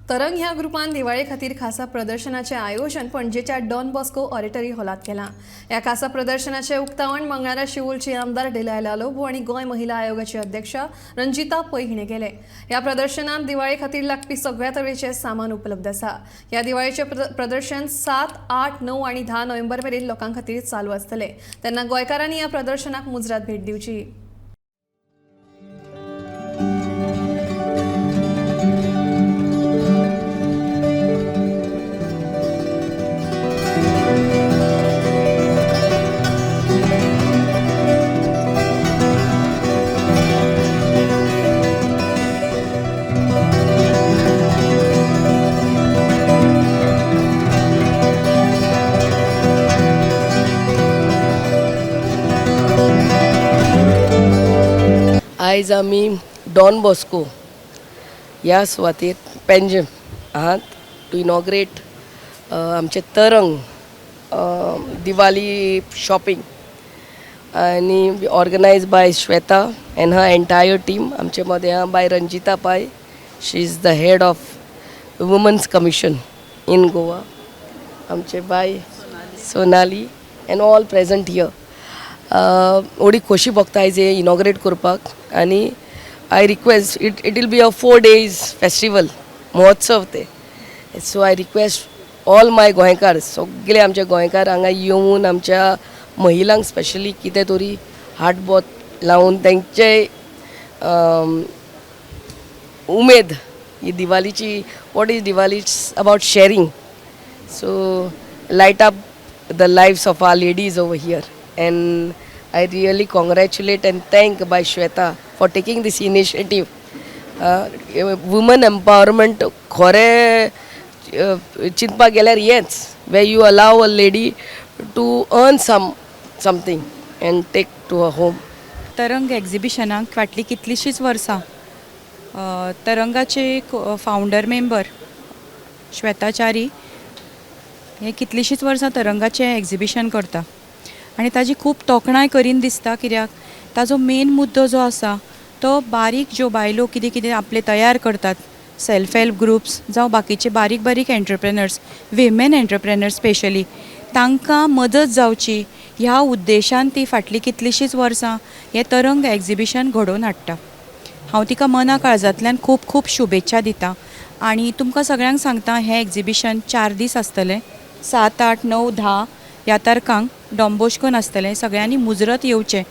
तरंग ह्या ग्रुपान दिवाळे खातीर खासा प्रदर्शनाचे आयोजन पणजेच्या डॉन बॉस्को ऑडिटरी हॉलात केला। या खासा प्रदर्शनाचे उक्तावण मंगळारा शिवोलची आमदार डिलाय लालोभू आणि गोय महिला आयोगाची अध्यक्ष रंजिता पै हिणे केले। या प्रदर्शनात दिवाळे खातीर लागपी सगळ्या तरेचे सामान उपलब्ध आसा। या दिवाळेचे प्रदर्शन 7, 8, 9 आणि 10 नोव्हेंबर मेरेन लोकां खातीर चालू आसतले। तेन्ना गोंयकारांनी या प्रदर्शनाक मुजरात भेट दिवची। आयज आमी डॉन बॉस्को ह्या सुवातेर पेंजीम आहात टू इनॉग्रेट आमचे तरंग दिवाली शॉपिंग आनी organised by Shweta and her entire team. आमचे मदें आहा by Ranjita Pai, she is the head of women's commission in Goa. आमचे by Sonali and all present here. ओडी खोशी भोगता आयज हे इनॉग्रेट करपाक आनी I request it will be a 4 days festival महोत्सव ते। So I request all my गोंयकार, सगळे आमचे गोंयकार हांगा येवन आमच्या महिलांक स्पेशली कितें तरी हातबोट लावन तेंचे उमेद ही दिवालीची, what is Diwali, it's about sharing. So light up the lives of our ladies over here and I really congratulate and thank by Shweta for taking this initiative. Women empowerment खरे चिंतपाक गेल्यार हेच, where you allow a lady to earn something and take to her home. तरंग एक्झिबिशनाक फाटली कितलीशींच वर्सां तरंगाचे founder member श्वेताचारी हे कितलीशींच वर्सां तरंगाचे एक्झिबिशन करता आनी ताजी खूब तोखणाय करीन दिसता। कित्याक ताजो मेन मुद्दो जो आसा तो बारीक ज्यो बायलो कितें कितें आपले तयार करतात, सेल्फ हेल्प ग्रुप्स जावं बाकीचे बारीक बारीक एंटरप्रेनर्स, विमेन एंटरप्रेनर्स स्पेशली, तांकां मदत जावची ह्या उद्देशान ती फाटली कितलीशींच वर्सां हें तरंग एक्झिबिशन घडोवन हाडटा। हांव तिका मना काळजांतल्यान खूब खूब शुभेच्छा दितां आनी तुमकां सगळ्यांक सांगता हें एक्झिबिशन 4 दीस आसतलें। 7, 8, 9, 10 ह्या तारखांक डॉन बॉस्कोन आसतलें। सगळ्यांनी मुजरत येवचें